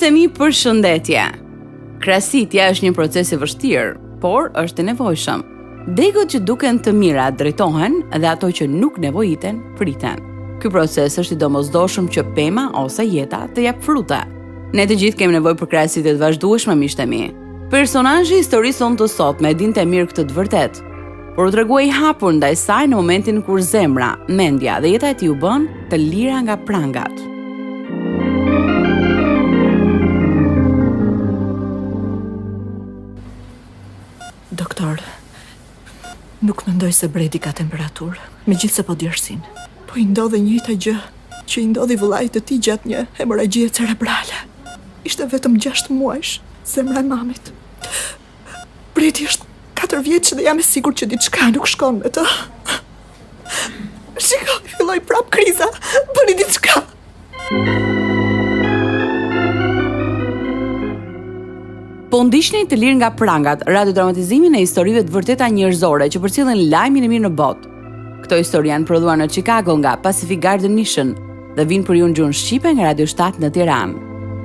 Miqtë e mi, përshëndetje. Krasitja është një proces i vështirë, por është i nevojshëm. Degët që duken të mira drejtohen dhe ato që nuk nevojiten priten. Ky proces është i domosdoshëm që pema ose jeta të jap fruta. Ne të gjithë kemi nevojë për krahasitje të vazhdueshme, miqtë e mi. Personazhi i historisë sonë të sotme e dinte mirë këtë të vërtetë, por u tregua i hapur ndaj saj në momentin kur zemra, mendja dhe jeta e tij u bën të lira nga prangat. Doktor, nuk mendoj se Bredi ka temperaturë, megjithse po djersin. Po i ndodhe njëjta gjë që i ndodhi vëllait të tij gjatë një hemoragjie cerebrale. Ishte vetëm 6 muajsh, zemra e mamit. Bredi është 4 vjeç dhe jam e sigurt që diçka nuk shkon me të. Shiko, filloi prap kriza, bëri diçka. Po ndiqni të lirë nga prangat, radiodramatizimin e historive të vërteta njerëzore që përcjellin lajmin e mirë në botë. Këto histori janë prodhuar në Chicago nga Pacific Garden Mission dhe vinë për ju në gjuhën shqipe nga Radio 7 në Tiranë.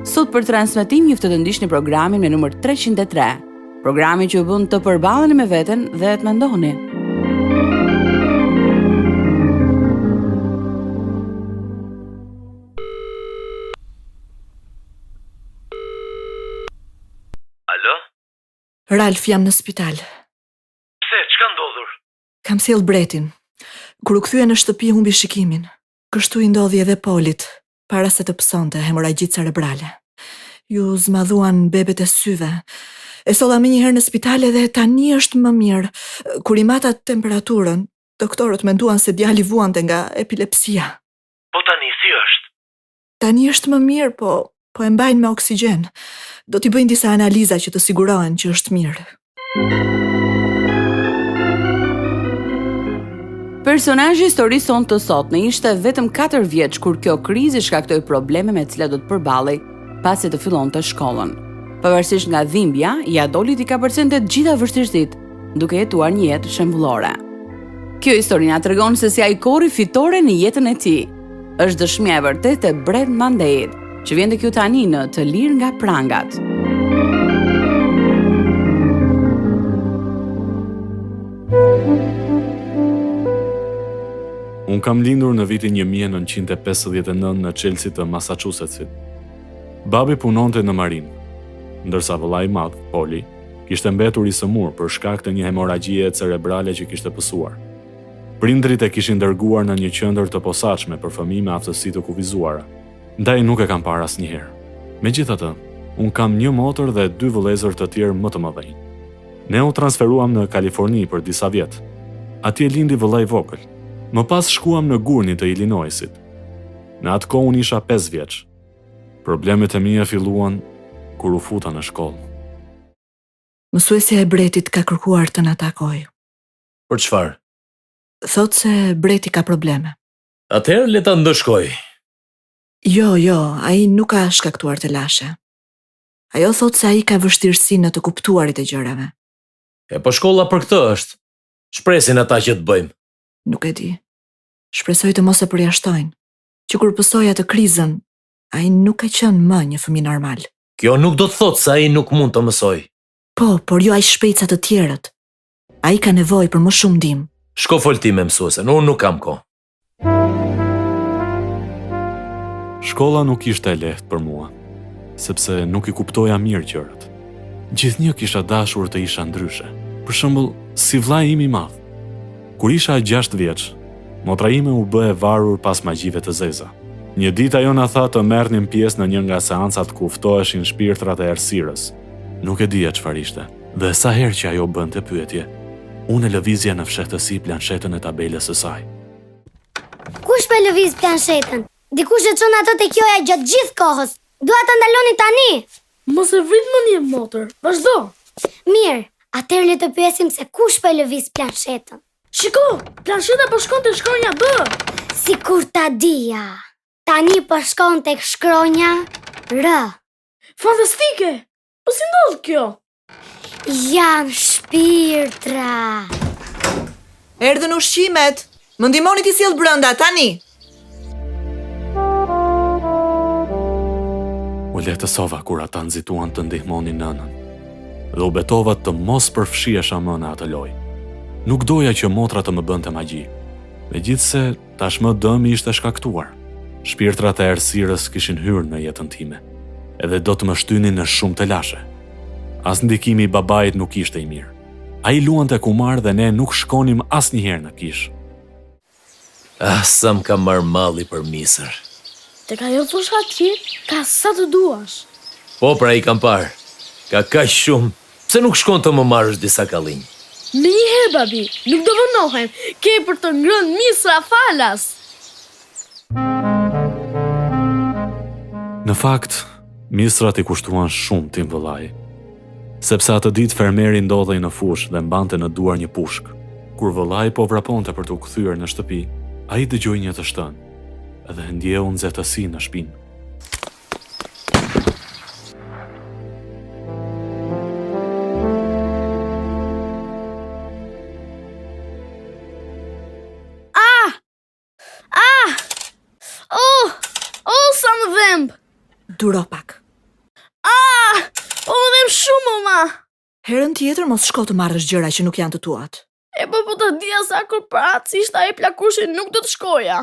Sot për transmetim ju ftoj të ndiqni programin me numër 303, programi që ju bën të përballeni me veten dhe të mendoni. Ralf, jam në spital. Pse, çka ndodhur? Kam sjell Bretin. Kur u kthye në shtëpi humbi shikimin. Kështu i ndodhi edhe Polit, para se të psonte hemoragji cerebrale. Ju zmadhuan bebet e syve. E solla më njëherë në spital dhe tani është më mirë. Kur i mata temperaturën, doktorët menduan se djali vuante nga epilepsia. Po tani si është? Tani është më mirë, po e mbajnë me oksigjen. Do t'i bëjnë disa analiza që të sigurohen që është mirë. Personazhi i historisë sonë të sotme ishte vetëm 4 vjeç kur kjo krizë shkaktoi probleme me të cilat do të përballej pasi të fillonte shkollën. Pavarësisht nga dhimbja, ja doli t'i kapërcente të gjitha vështirësitë, duke jetuar një jetë shembullore. Kjo histori na tregon se si ai korri fitore në jetën e tij. Është dëshmia e vërtetë e Brett Mandeit, që vjen te kjo tani në Të lirë nga prangat. Unë kam lindur në vitin 1959 në Chelsea të Massachusettsit. Babi punonte në marinë, ndërsa vëllai i madh, Poli, kishte mbetur i sëmur për shkak të një hemoragjie cerebrale që kishte pësuar. Prindrit e kishin dërguar në një qendër të posaçme për fëmijë me aftësi të kufizuara. Ndaj nuk e kam parë asnjëherë. Megjithatë, unë kam një motër dhe 2 vëllezër të tjerë më të mëdhenj. Ne u transferuam në Kaliforni për disa vjet. Atje lindi vëllai i vogël. Më pas shkuam në Gurney të Illinoisit. Në atë kohë unë isha 5 vjeç. Problemet e mia filluan kur u futa në shkollë. Mësuesja e Bretit ka kërkuar të na takojë. Për çfarë? Thot se Breti ka probleme. Atëherë le ta ndëshkoj. Jo, ai nuk ka shkaktuar të lashe. Ajo thot se ai ka vështirësi në të kuptuarit e gjërave. E po shkolla për këtë është. Shpresin ata që të bëjmë. Nuk e di. Shpresoj të mos e përjashtojnë, që kur pësoj atë krizën, ai nuk ka qenë më një fëmijë normal. Kjo nuk do të thotë se ai nuk mund të mësoj. Po, por jo ai shpejt sa të tjerët. Ai ka nevojë për më shumë ndihmë. Shko fol ti me mësuesen, unë nuk kam kohë. Shkolla nuk ishte e lehtë për mua, sepse nuk i kuptoja mirë gjërat. Gjithnjë kisha dashur të isha ndryshe. Për shembull, si vllai im i madh. Kur isha 6 vjeç, motra ime u bë e varur pas magjive të zeza. Një ditë ajo na tha të merrnim pjesë në një nga seancat ku ftoheshin shpirtrat e errësirës. Nuk e dija çfarë ishte, dhe sa herë që ajo bënte pyetje, unë lëvizja në fshehtësi planshetën e tabelës së saj. Kush po lëviz planshetën? Dikush e çon ato te kjoja gjatë gjithë kohës. Dua ta ndaloni tani. Mos e vrit më një motër. Vazhdo. Mirë, atëherë le të pyesim se kush po lëviz planshetën. Shiko, plansheta po shkon te shkronja B. Sikur ta dija. Tani po shkon tek shkronja R. Fantastike. Po si ndodh kjo? Janë shpirtra. Erdhën ushqimet. Më ndihmoni ti sjell brenda tani. U lehtësova kur ata nxituan të ndihmonin nënën. Dhe u betova të mos përfshihesha më në atë lojë. Nuk doja që motra të më bënte magji. Megjithse tashmë dëmi ishte shkaktuar. Shpirtrat e errësirës kishin hyrë në jetën time, edhe do të më shtynin në shumë të lashe. As ndikimi i babait nuk ishte i mirë. Ai luante kumar dhe ne nuk shkonim asnjëherë në kish. Sa më ka marrë malli për misër. Tek ajo fusha atje, ka sa të duash. Po pra i kam parë. Ka kaq shumë. Pse nuk shkon të më marrësh disa kallinj? Me njëherë, babi, nuk do vënohem, ke për të ngrënë misra falas. Në fakt, misrat i kushtuan shumë tim vëllai. Sepse atë ditë fermeri ndodhej në fushë dhe mbante në duar një pushk. Kur vëllai po vraponte për të kthyer në shtëpi, ai dëgjoi një të shtënë dhe ndjeu nxehtësi në shpinë. Sa më dhemb. Duro pak. Po më dhem shumë, ma. Herën tjetër mos shko të marrësh gjëra që nuk janë të tuat. Po të dija sa korporacisht ai plakushin nuk do të shkoja.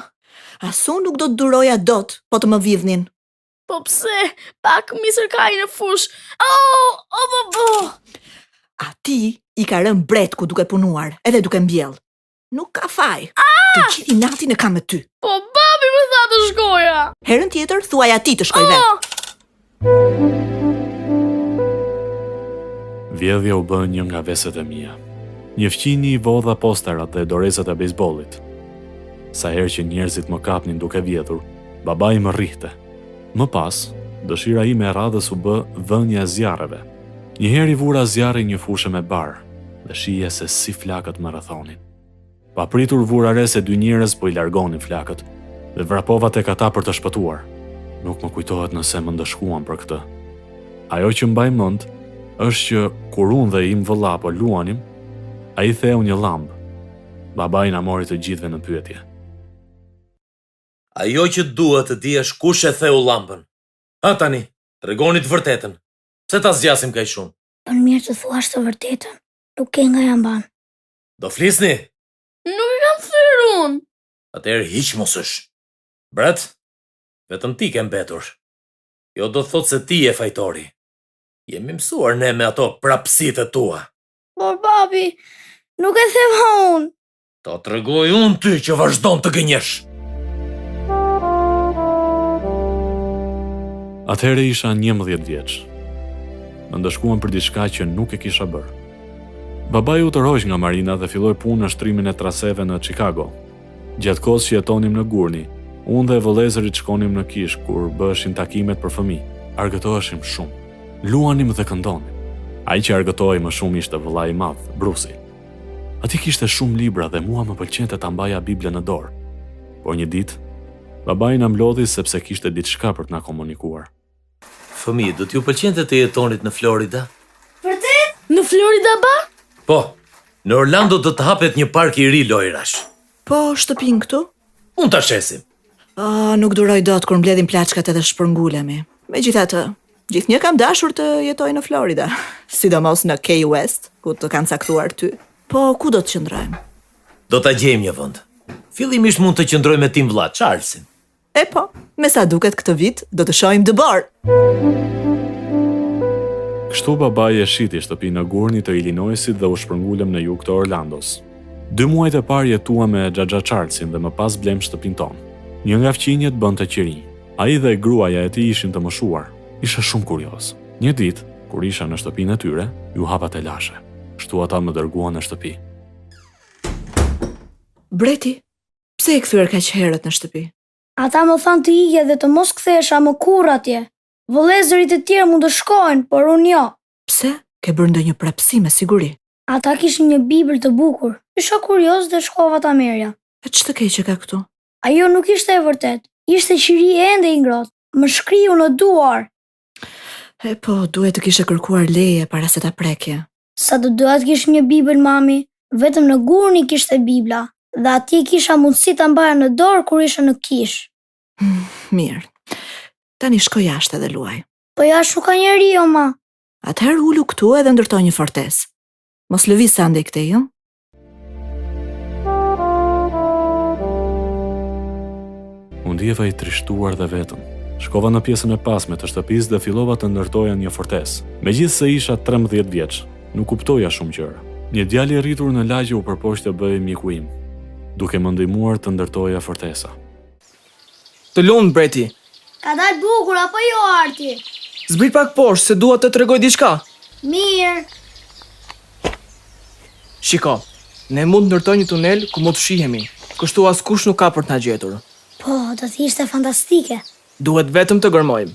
Asu nuk do të duroja dot, po të më vidhnin. Po pse? Pak misër ka i në fush. A ti i ka rënë bretku duke punuar, edhe duke mbjell. Nuk ka faj. Të gjithi natin e kam me ty. Po babi më tha të shkoja. Herën tjetër thuaj ati të shkoj vetë. Vjedhja u bën një nga veset e mia. Një fqini i vodha posterat dhe dorezat e bejsbollit. Sa herë që njerëzit më kapnin duke vjedhur, babai më rrihte. Më pas, dëshira ime e radhës u bë dhënia e zjarreve. Njëherë i vura zjarri një fushë me bar dhe shije se si flakët më rrethonin. Pa pritur vura re se dy njerëz po i largonin flakët dhe vrapova tek ata për të shpëtuar. Nuk më kujtohet nëse më ndëshkuan për këtë. Ajo që mbaj mend është që kur unë dhe im vëlla po luanim, ai theu një llamb. Babai na mori të gjithëve në pyetje. Ajo që duhet të diesh kush e theu llambën. Ha tani, tregoni të vërtetën. Pse ta zgjasim kaq shumë? Për mirë të thuash të vërtetën, nuk ke nga jam ban. Do flisni? Nuk e kam thyrë unë. Atëherë hiq mos është. Bret, vetëm ti ke mbetur. Jo do të thotë se ti e fajtori. Jemi mësuar ne me ato prapësitë tua. Por babi, nuk e theva unë. Ta tregoj unë ty që vazhdon të gënjesh. Atëherë isha 11 vjeç. Më ndëshkuan për diçka që nuk e kisha bërë. Babai u tërhoq nga marina dhe filloi punë në shtrimin e traseve në Chicago. Gjatë kohës që jetonim në Gurni, unë dhe vëllezërit shkonim në kish kur bëshin takimet për fëmijë. Argëtoheshim shumë. Luanim dhe këndonim. Ai që argëtohej më shumë ishte vëllai i madh, Brusi. Ati kishte shumë libra dhe mua më pëlqente ta mbaja Biblën në dorë. Por një ditë, babai na mlodhi sepse kishte diçka për të na komunikuar. Fëmijë, do t'ju pëlqente të jetonit në Florida? Vërtet? Në Florida ba? Po, në Orlando do të hapet një park i ri lojrash. Po, shtëpin këtu? Unë ta shesim. Nuk duroj dot kur mbledhin plaçkat edhe shpërngulemi. Megjithatë, gjithnjë kam dashur të jetoj në Florida, sidomos në Key West, ku të kanë caktuar ty. Po, ku do të qëndrojmë? Do ta gjejmë një vend. Fillimisht mund të qëndroj me tim vlla, Charlesin. E po, me sa duket këtë vit, do të shohim dëbor. Kështu babai e shiti shtëpi në Gurni të Illinoisit dhe u shpërngulëm në jug të Orlandos. 2 muajt e parë jetuam me Xhaxha Charlesin dhe më pas blem shtëpinë tonë. Një nga fqinjet bënte qiri. Ai dhe gruaja e tij ishin të moshuar. Isha shumë kurioz. Një ditë, kur isha në shtëpinë e tyre, ju hapa te lashe. Kështu ata më dërguan në shtëpi. Breti, pse e kthyer kaq herët në shtëpi? Ata më thanë të ikje dhe të mos kthehesha më kurrë atje. Vëllezërit e tjerë mund të shkojnë, por unë jo. Pse? Ke bërë ndonjë prapësi me siguri. Ata kishin një Bibël të bukur. Isha kurioz dhe shkova ta merja. E ç'të keqe ka këtu? Ajo nuk ishte e vërtet. Ishte qiri ende i ngrohtë. Më shkriu në duar. E po, duhet të kishe kërkuar leje para se ta prekje. Sa të doja të kishte një Bibël mami, vetëm në Gurni kishte Bibla. Dhe atje kisha mundësi ta mbaja në dorë kur isha në kish. Mirë. Tani shko jashtë edhe luaj. Po jashtë nuk ka njeri, o ma. Atëherë ulu këtu edhe ndërtoj një fortesë. Mos lëviz sa ndej këtej, jo? Unë ndjeva i trishtuar dhe vetëm. Shkova në pjesën e pasme të shtëpisë dhe fillova të ndërtoja një fortesë. Megjithse isha 13 vjeç, nuk kuptoja shumë gjëra. Një djalë i rritur në lagje u përpoq të bëjë miku im, duke më ndihmuar të ndërtoja fortesa. Të lumë, breti. Ka dalë bukur, apo jo, Arti? Zbrit pak poshtë, se dua të tregoj diçka. Mirë. Shiko, ne mund të ndërtoj një tunel ku mund të shihemi, kështu askush nuk ka për të na gjetur. Po, do të ishte fantastike. Duhet vetëm të gërmojmë.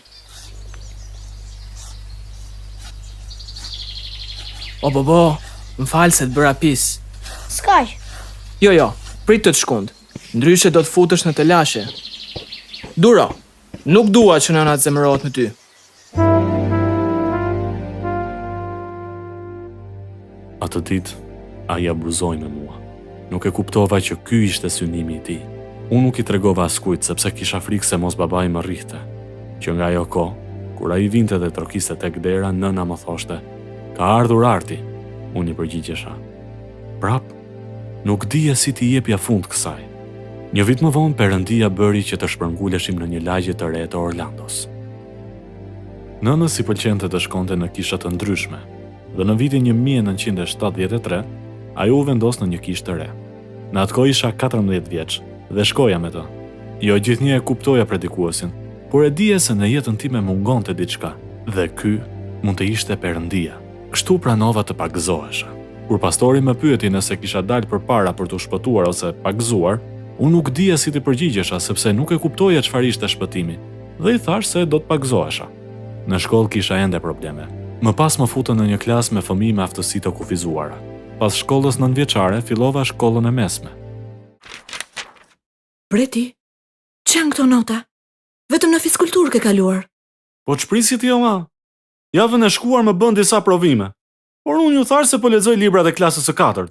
O, bobo, më falë se të bëra pis. Skaj. Jo, prit të shkund. Ndryshe do të futesh në të lashe. Duro, nuk dua që nëna të zemërohet me ty. Atë ditë, ai abuzoi me mua. Nuk e kuptova që ky ishte synimi i tij. Unë nuk i tregova askujt sepse kisha frikë se mos babai më rrihte. Që nga ajo kohë, kur ai vinte dhe trokiste tek dera, nëna më thoshte: "Ka ardhur Arti." Unë i përgjigjesha: "Prap, nuk dija si t'i jepja fund kësaj." Një vit më vonë, Perëndia bëri që të shpërnguleshim në një lagje të re të Orlandos. Nënës i pëlqente të shkonte në kisha të ndryshme, dhe në vitin 1973, ajo u vendos në një kishë të re. Në atë kohë isha 14 vjeç dhe shkoja me të. Jo gjithnjë e kuptoja predikuesin, por e dije se në jetën time mungonte diçka, dhe ky mund të ishte Perëndia. Kështu pranova të pagëzohesha. Kur pastori më pyeti nëse kisha dalë përpara për të shpëtuar ose pagëzuar, unë nuk dija si të përgjigjesha sepse nuk e kuptoja çfarë ishte shpëtimi, dhe i thash se do të pagëzohesha. Në shkollë kisha ende probleme. Më pas më futën në një klasë me fëmijë me aftësi të kufizuara. Pas shkollës 9-vjeçare fillova shkollën e mesme. Breti, që janë këto nota? Vetëm në fiskulturë ke kaluar. Po ç'prisit jo ma? Javën e shkuar më bën disa provime, por unë ju thash se po lexoj librat e klasës së 4.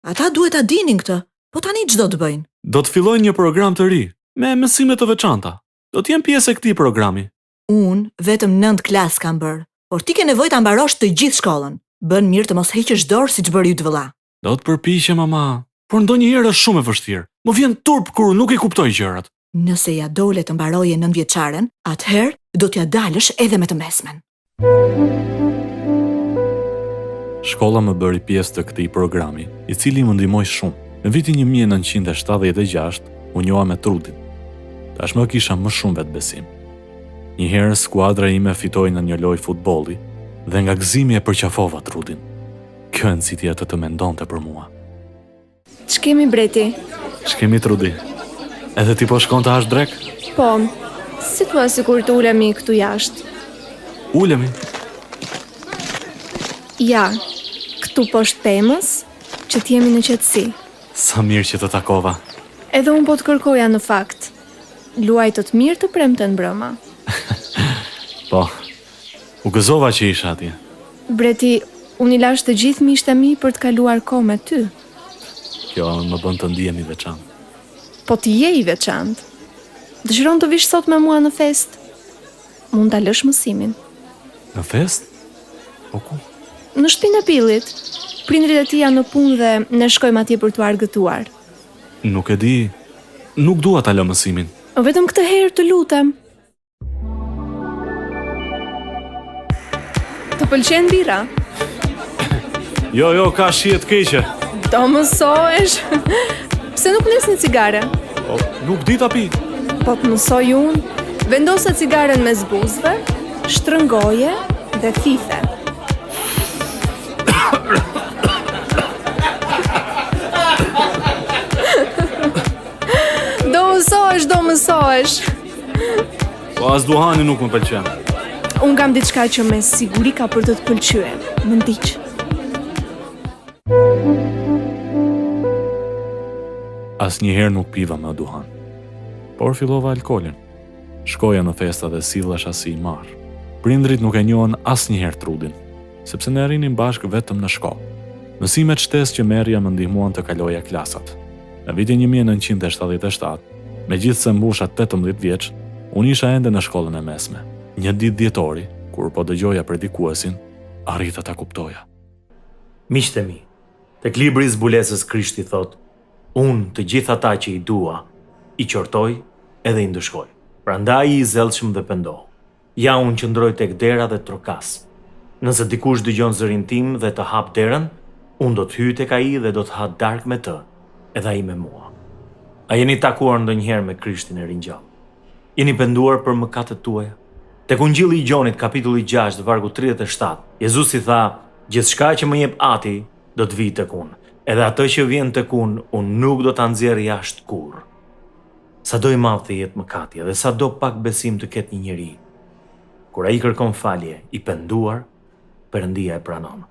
Ata duhet ta dinin këtë, po tani ç'do të bëjnë? Do të fillojnë një program të ri, me mësime të veçanta. Do të jem pjesë e këtij programi. Unë vetëm 9 klasë kam bërë, por ti ke nevojë ta mbarosh të gjithë shkollën. Bën mirë të mos heqësh dorë siç bëri yt vëlla. Do të përpiqem, mama, por ndonjëherë është shumë e vështirë. Më vjen turp kur nuk i kuptoj gjërat. Nëse ja dole të mbaroje 9-vjeçaren, atëherë do t'ja dalësh edhe me të mesmen. Shkolla më bëri pjesë të këtij programi, i cili më ndihmoi shumë. Në vitin 1976 u njoha me Trudin. Tashmë kisha më shumë vetbesim. Një herë skuadra ime fitoi në një lojë futbolli dhe nga gëzimi e përqafova Trudin. Kjo e nxiti atë të mendonte për mua. Ç'kemi breti? Ç'kemi Trudi? Edhe ti po shkon të hash drek? Po, si thua sikur të ulemi këtu jashtë? Ulemi? Ja, këtu poshtë pemës, që t'jemi në qetësi. Sa mirë që të takova. Edhe unë po të kërkoja në fakt. Luaj të mirë të premten mbrëma. Po, u gëzova që isha atje. Breti, unë i lash të gjithë miqtë e mi për të kaluar kohë me ty. Kjo më bën të ndihem i veçantë. Po ti je i veçantë. Dëshiron të vish sot me mua në fest? Mund ta lësh mësimin. Në fest? Po ku? Në shtëpinë e Pillit. Prindrit e tij janë në punë dhe ne shkojmë atje për t'u argëtuar. Nuk e di. Nuk dua ta lë mësimin. Vetëm këtë herë të lutem. Të pëlqen bira? Jo, ka shije të keqe. Do mësohesh. Pse nuk nis një cigare? Po, nuk di ta pi. Po të mësoj unë. Vendose cigaren mes buzëve, shtrëngoje dhe fife. Do mësohesh. Po as duhani nuk më pëlqen. Unë kam diçka që me siguri ka për të të pëlqyer. Më ndiq. Asnjëherë nuk piva më duhan, por fillova alkoolin. Shkoja në festa dhe sillesha si i marr. Prindrit nuk e njohën asnjëherë Trudin, sepse ne rrinim bashkë vetëm në shkollë. Mësimet shtesë që merrja më ndihmuan të kaloja klasat. Në vitin 1977, megjithse mbusha 18 vjeç, unë isha ende në shkollën e mesme. Një ditë dhjetori, Kur po dëgjoja predikuesin, arrita ta kuptoja. Miqtë e mi, tek libri i zbulesës Krishti thot, unë të gjithë ata që i dua, i qortoj edhe i ndëshkoj. Prandaj i zellshëm dhe pendohu. Ja unë qëndroj tek dera dhe trokas. Nëse dikush dëgjon zërin tim dhe të hap derën, unë do të hyj tek ai dhe do të ha darkë me të, edhe ai me mua. A jeni takuar ndonjëherë me Krishtin e ringjallë? Jeni penduar për mëkatet tuaja? Tek Ungjilli i Gjonit, kapitulli 6, vargu 37, Jezusi tha, gjithçka që më jep Ati, do të vijë tek unë, edhe atë që vjen tek unë nuk do ta nxjerr jashtë kurrë. Sado i madh të jetë mëkati dhe sado pak besim të ketë një njeri, kur ai kërkon falje, i penduar, Perëndia e pranon.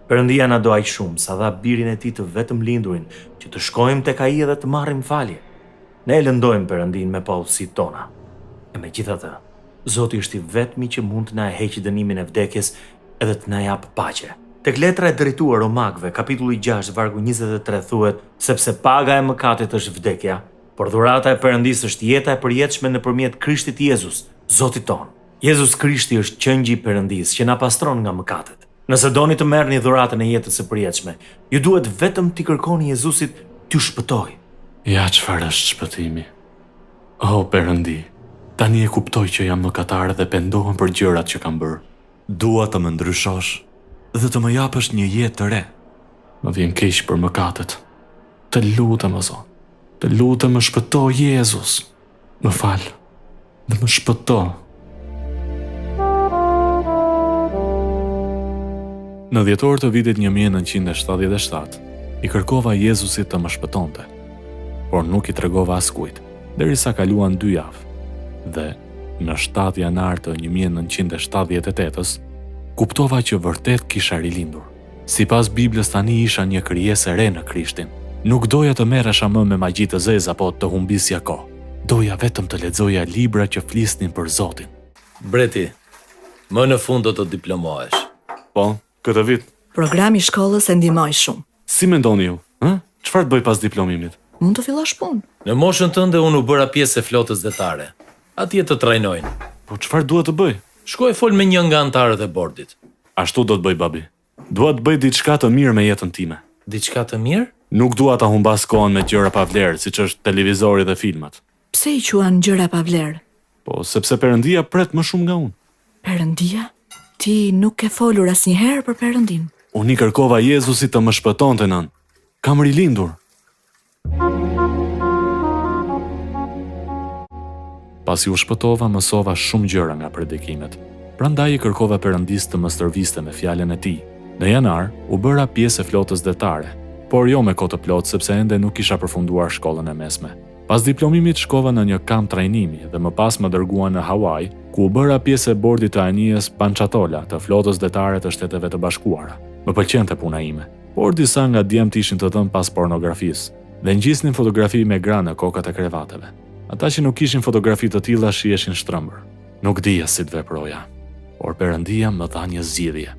Perëndia na do aq shumë sa dha birin e tij të vetëm lindurin që të shkojmë tek ai edhe të marrim falje. Ne e lëndojmë Perëndin me paullësitë tona. E megjithatë, Zoti është i vetmi që mund të na heqë dënimin e vdekjes edhe të na jap paqe. Tek letra e drejtuar Romakëve, kapitulli 6, vargu 23 thuhet, sepse paga e mëkatit është vdekja, por dhurata e Perëndisë është jeta e përjetshme nëpërmjet Krishtit Jezus, Zotit ton. Jezus Krishti është qengji i Perëndisë që na pastron nga mëkatet. Nëse doni të merrni dhuratën e jetës së përjetshme, ju duhet vetëm t'i kërkoni Jezusit t'ju shpëtojë. Ja çfarë është shpëtimi. O Perëndi, tani e kuptoj që jam mëkatar dhe pendohem për gjërat që kam bërë. Dua të më ndryshosh dhe të më japësh një jetë të re. Më vjen keq për mëkatet. Të lutem, o Zot. Të lutem më shpëto Jezus. Më fal dhe më shpëto. Në dhjetor të vitit 1977, i kërkova Jezusit të më shpëtonte, por nuk i tregova askujt, derisa kaluan 2 javë. Dhe në 7 janar të 1978-s, kuptova që vërtet kisha rilindur. Sipas Biblës tani isha një krijesë e re në Krishtin. Nuk doja të merresha më me magji të zeza apo të humbisja kohë. Doja vetëm të lexoja libra që flisnin për Zotin. Breti, më në fund do të diplomohesh. Po, këtë vit. Programi i shkollës e ndihmoi shumë. Si mendoni ju? Çfarë të bëj pas diplomimit? Mund të fillosh punë. Në moshën tënde unë u bëra pjesë e flotës detare. Atje të trajnojnë. Po çfarë duhet të bëj? Shkoj fol me një nga anëtarët e bordit. Ashtu do të bëj, babi. Dua të bëj diçka të mirë me jetën time. Diçka të mirë? Nuk dua ta humbas kohën me gjëra pa vlerë, siç është televizori dhe filmat. Pse i quan gjëra pa vlerë? Po, sepse Perëndia pret më shumë nga unë. Perëndia? Ti nuk ke folur asnjëherë për Perëndin. Unë i kërkova Jezusit të më shpëtonte nën. Kam rilindur. Pasi u shpëtova, mësova shumë gjëra nga predikimet. Prandaj i kërkova Perëndisë të më stërviste me fjalën e tij. Në janar u bëra pjesë e flotës detare, por jo me kohë të plotë sepse ende nuk kisha përfunduar shkollën e mesme. Pas diplomimit shkova në një kamp trajnimi dhe më pas më dërguan në Hawaii, ku u bëra pjesë e bordit të anijës Panchatola të flotës detare të Shteteve të Bashkuara. Më pëlqente puna ime, por disa nga djemt ishin të dhënë pas pornografisë dhe ngjisnin fotografi me gra në kokat e krevateve. Ata që nuk kishin fotografi të tilla shiheshin shtrëmbër. Nuk dija si të veproja, por Perëndia më dha një zgjidhje.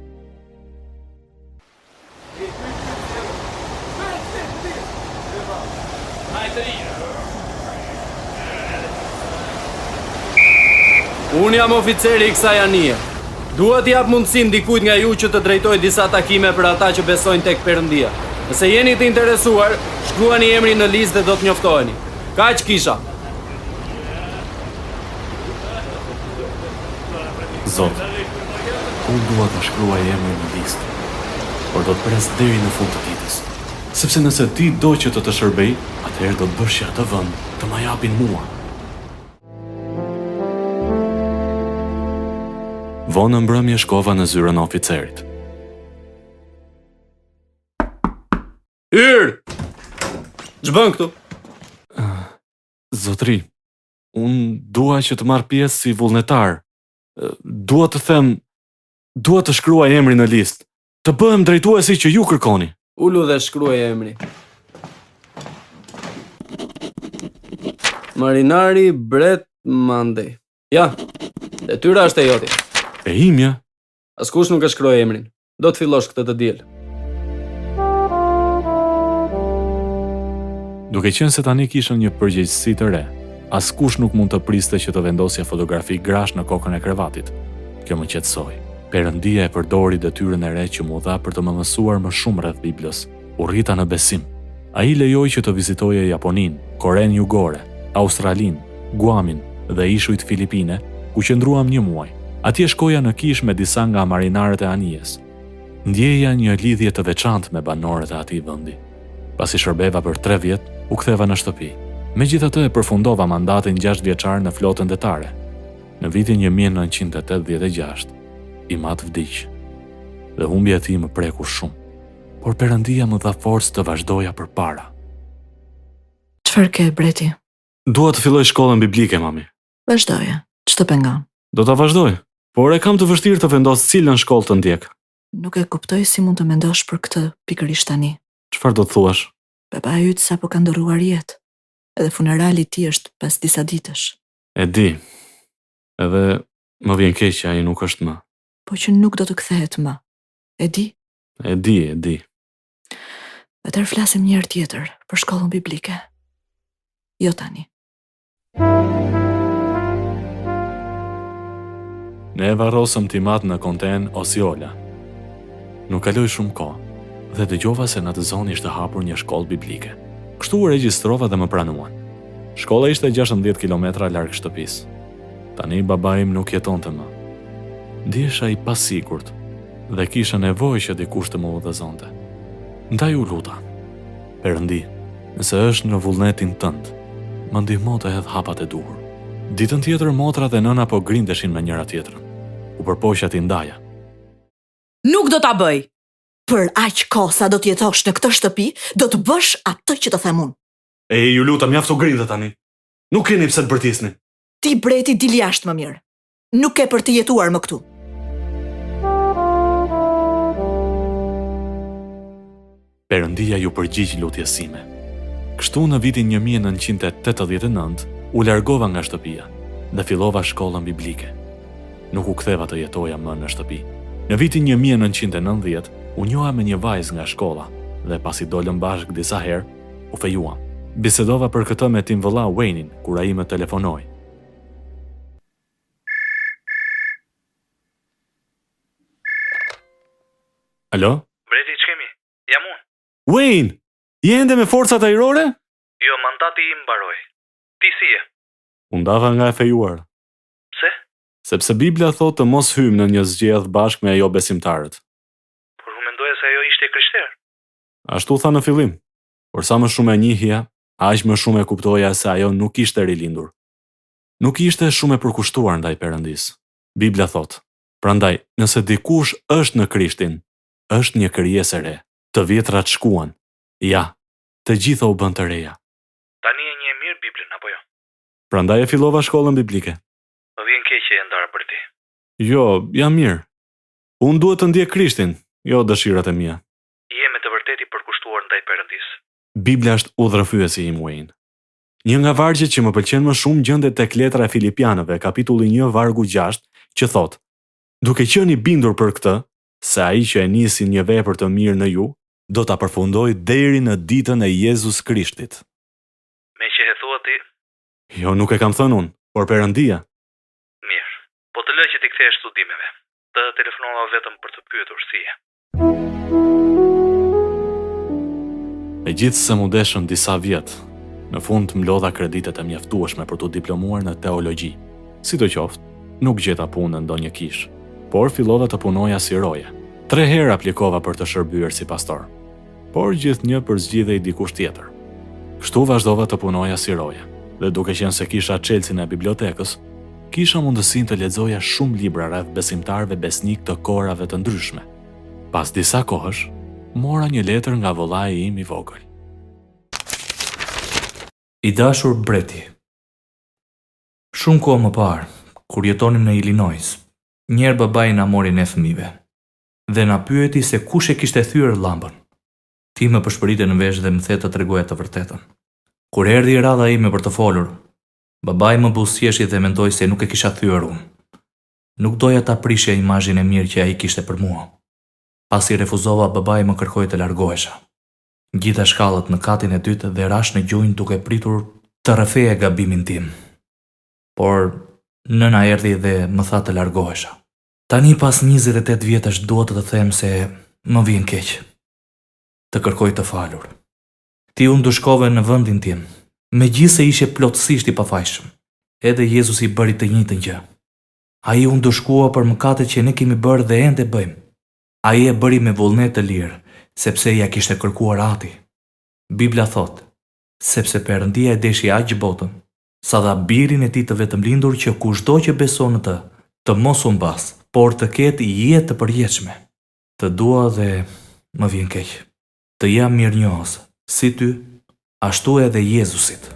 Unë jam oficeri i kësaj anije. Dua t'i jap mundësinë dikujt nga ju që të drejtojë disa takime për ata që besojnë tek Perëndia. Nëse jeni të interesuar, shkruani emrin në listë dhe do të njoftoheni. Kaq kisha. Zot, unë dua të shkruaj emrin në listë, por do të pres deri në fund të ditës. Sepse nëse ti do që të shërbej, atëherë do të bësh që atë vend të më japin mua. Vonë mbrëmje shkova në zyrën e oficerit. Hyr! Ç'bën këtu? Zotri, unë dua që të marr pjesë si vullnetar. Dua të them, dua të shkruaj emrin në listë, të bëhem drejtuesi që ju kërkoni. Ulu dhe shkruaj emri. Marinari Bret Mandej. Ja, detyra është e jotja. E imja? Askush nuk e shkroi emrin. Do të fillosh këtë të diel. Duke qenë se tani kisha një përgjegjësi të re, askush nuk mund të priste që të vendosja fotografi grash në kokën e krevatit. Kjo më qetësoi. Perëndia e përdori detyrën e re që mu dha për të më mësuar më shumë rreth Biblës. U rrita në besim. Ai lejoi që të vizitoje Japoninë, Korenë Jugore, Australinë, Guamin dhe ishujt Filipine, ku qëndruam 1 muaj. Atje shkoja në kishë me disa nga marinarët e anijes. Ndjeja një lidhje të veçantë me banorët e atij vendi. Pasi shërbeva për 3 vjet, u ktheva në shtëpi. Megjithatë e përfundova mandatin 6 vjeçar në flotën detare. Në vitin 1986, i mat vdiq. Dhe humbja e tij më preku shumë. Por Perëndia më dha forcë të vazhdoja përpara. Çfarë ke, Breti? Dua të filloj shkollën biblike, mami. Vazhdoje. Ç'të pengon? Do ta vazhdoj, por e kam të vështirë të vendos cilën shkollë të ndjek. Nuk e kuptoj si mund të mendosh për këtë pikërisht tani. Çfarë do të thuash? Baba yt sapo ka ndërruar jetë. Edhe funerali i tij është pas disa ditësh. E di. Edhe më vjen keq që ai nuk është më. Po që nuk do të kthehet më. E di? E di. Atëherë flasim një herë tjetër për shkollën biblike. Jo tani. Ne varrosëm timat në konten Osceola. Nuk kaloi shumë kohë dhe dëgjova se në atë zonë ishte hapur një shkollë biblike. Kështu u regjistrova dhe më pranuan. Shkolla ishte 16 kilometra larg shtëpisë. Tani baba im nuk jetonte më. Ndihesha i pasigurt dhe kisha nevojë që dikush të më udhëzonte. Ndaj u luta. Perëndi, nëse është në vullnetin tënd, më ndihmo të hedh hapat e duhur. Ditën tjetër motra dhe nëna po grindeshin me njëra tjetrën. U përpoqja t'i ndaja. Nuk do ta bëj. Për aq kohë sa do të jetosh në këtë shtëpi, do të bësh atë që të them unë. Ju lutem, mjaft u grindë tani. Nuk keni pse të bërtisni. Ti, Breti, dil jashtë më mirë. Nuk e për të jetuar më këtu. Perëndia ju përgjigj lutjes sime. Kështu në vitin 1989 u largova nga shtëpia dhe fillova shkollën biblike. Nuk u ktheva të jetoja më në shtëpi. Në vitin 1990 u njoha me një vajzë nga shkolla dhe pasi dolëm bashkë disa herë, u fejuam. Bisedova për këtë me tim vëlla Wayne-in kur ai më telefonoi. Alo? Breti, ç'kemi? Jam unë. Wayne, je ende me forcat ajrore? Jo, mandati im mbaroi. Ti si je? U ndava nga e fejuar. Pse? Sepse Bibla thotë të mos hymë në një zgjedhje bashkë me ajo besimtarët. Por unë mendoja se ajo ishte krishter. Ashtu tha në fillim, por sa më shumë e njihja, aq më shumë e kuptoja se ajo nuk ishte rilindur. Nuk ishte shumë e përkushtuar ndaj Perëndisë. Bibla thotë, prandaj, nëse dikush është në Krishtin, është një krijesë e re. Të vjetrat shkuan. Ja, të gjitha u bën të reja. Tani e njeh mirë Biblën apo jo? Prandaj e fillova shkollën biblike. Më vjen keq që e ndara për ti. Jo, jam mirë. Unë duhet të ndjek Krishtin, jo dëshirat e mia. Je me të vërtetë i përkushtuar ndaj Perëndisë. Bibla është udhërfyesi im, Wayne. Një nga vargjet që më pëlqen më shumë gjendet tek letra e Filipianëve, kapitulli 1, vargu 6, që thotë: duke qenë i bindur për këtë, se ai që e nisi një vepër të mirë në ju, do ta përfundojë deri në ditën e Jezus Krishtit. Me që e thua ti? Jo, nuk e kam thënë unë, por Perëndia. Mirë. Po të lë që ti kthehesh studimeve. Të telefonova vetëm për të pyetur si je. Megjithëse mu deshën disa vjet, në fund mlodha kreditet e mjaftueshme për të diplomuar në teologji. Sidoqoftë, nuk gjeta punë në ndonjë kishë, por fillova të punoja si roje. 3 herë aplikova për të shërbyer si pastor, por gjithnjë përzgjidhej dikush tjetër. Kështu vazhdova të punoja si roje, dhe duke qenë se kisha çelësin e bibliotekës, kisha mundësinë të lexoja shumë libra rreth besimtarëve besnik të kohërave të ndryshme. Pas disa kohësh, mora një letër nga vëllai im i vogël. I dashur Breti. Shumë kohë më parë, kur jetonim në Illinois, njerë babai na mori ne fëmijëve dhe na pyeti se kush e kishte thyer llambën. Ti më përshpërite në vesh dhe më the të tregoja të vërtetën. Kur erdhi radha ime për të folur, babai më buzëqeshi dhe mendoi se nuk e kisha thyer unë. Nuk doja ta prishja imazhin e mirë që ai kishte për mua. Pasi refuzova, babai më kërkoi të largohesha. Gjitha shkallët në katin e dytë dhe rash në gjunjë duke pritur të rrëfeje gabimin tim. Por nëna erdhi dhe më tha të largohesha. Tani pas 28 vjetësh dua të them se më vjen keq. Të kërkoj të falur. Ti u ndushkove në vendin tim, megjithëse ishe plotësisht i pafajshëm. Edhe Jezusi bëri të njëjtën gjë. Ai u ndushkua për mëkatet që ne kemi bërë dhe ende bëjmë. Ai e bëri me vullnet të lirë, sepse ja kishte kërkuar Ati. Bibla thot, sepse Perëndia e deshi aq botën, sa dha birin e tij të vetëm lindur që kushdo që beson në të mos u mbas, por të ketë jetë të përjetshme. Të dua dhe më vjen keq. Të jam mirënjohës, si ty, ashtu edhe Jezusit.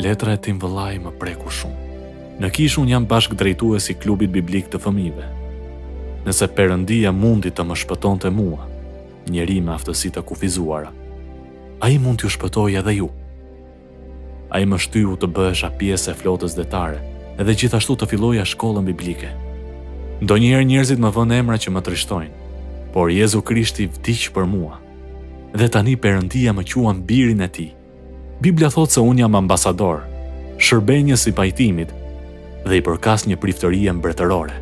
Letra e tim vëllai më preku shumë. Në Kish unë jam bashkëdrejtues i klubit biblik të fëmijëve. Nëse Perëndia mundi të më shpëtonte mua, njeri me aftësi të kufizuara, ai mund t'ju shpëtojë edhe ju. Ai më shtyu të bëhesha pjesë e flotës detare, edhe gjithashtu të filloja shkollën biblike. Ndonjëherë njerëzit më vënë emra që më trishtojnë, por Jezu Krishti vdiq për mua. Dhe tani Perëndia më quan birin e tij. Biblia thot se unë jam ambasador, shërbenjës i pajtimit dhe i përkas një priftërie mbretërore.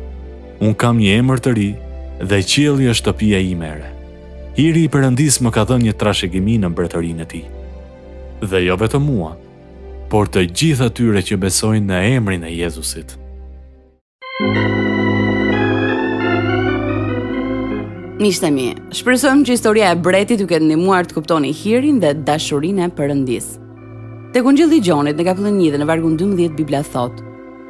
Unë kam një emër të ri dhe qielli është shtëpia ime ere. Hiri i Perëndisë më ka dhënë një trashëgimi në mbretërinë e tij. Dhe jo vetëm mua, por të gjithë atyre që besojnë në emrin e Jezusit. Miqtë e mi, shpresojmë që historia e bretit ju ketë ndihmuar të kuptoni hirin dhe dashurinë e Perëndisë. Tek Ungjilli i Gjonit në kapitullin 1 dhe në vargun 12 Bibla thot: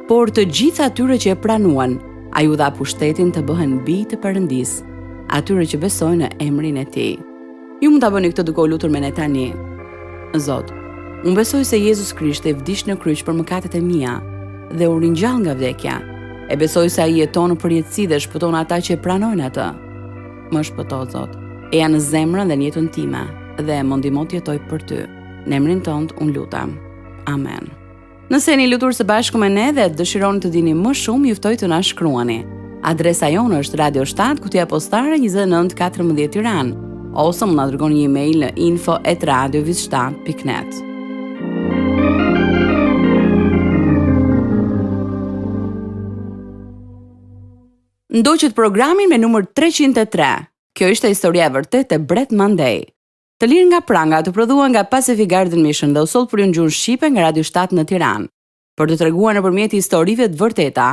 "Por të gjithë atyre që e pranuan, ai u dha pushtetin të bëhen bijë të Perëndisë, atyre që besojnë në emrin e Tij." Ju mund ta bëni këtë duke u lutur me ne tani. Zot, unë besoj se Jezus Krishti vdiq në kryq për mëkatet e mia dhe u ringjall nga vdekja. E besoj se ai jeton në përjetësi dhe shpëton ata që e pranojnë atë. Më shpëto, Zot, e janë në zemrën dhe në jetën time dhe më ndihmo të jetoj për ty. Në emrin tënd unë lutem. Amen. Nëse jeni lutur së bashku me ne dhe dëshironi të dini më shumë, juftoj të na shkruani. Adresa jonë është Radio 7, kutija postare 2914 Tiranë, ose mund na dërgoni një email në info@radioviz7.net. Ndoqët programin me numër 303. Kjo ishte historia e vërtetë e Bret Mandej. Të lirë nga pranga të prodhuar nga Pacific Garden Mission dhe u soll për ju në gjuhën shqipe nga Radio 7 në Tiranë, për të treguar nëpërmjet historive të vërteta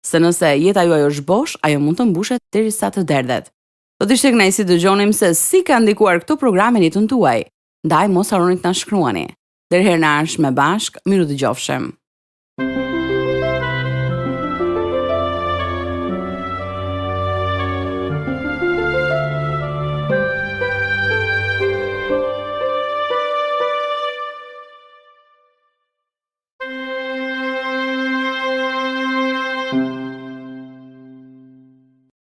se nëse jeta juaj është bosh, ajo mund të mbushet derisa të derdhet. Do të ishte kënaqësi të dëgjonim se si ka ndikuar këto programe në jetën tuaj. Ndaj mos harroni të na shkruani. Deri herë në ardhshme bashk, miru dëgjofshim.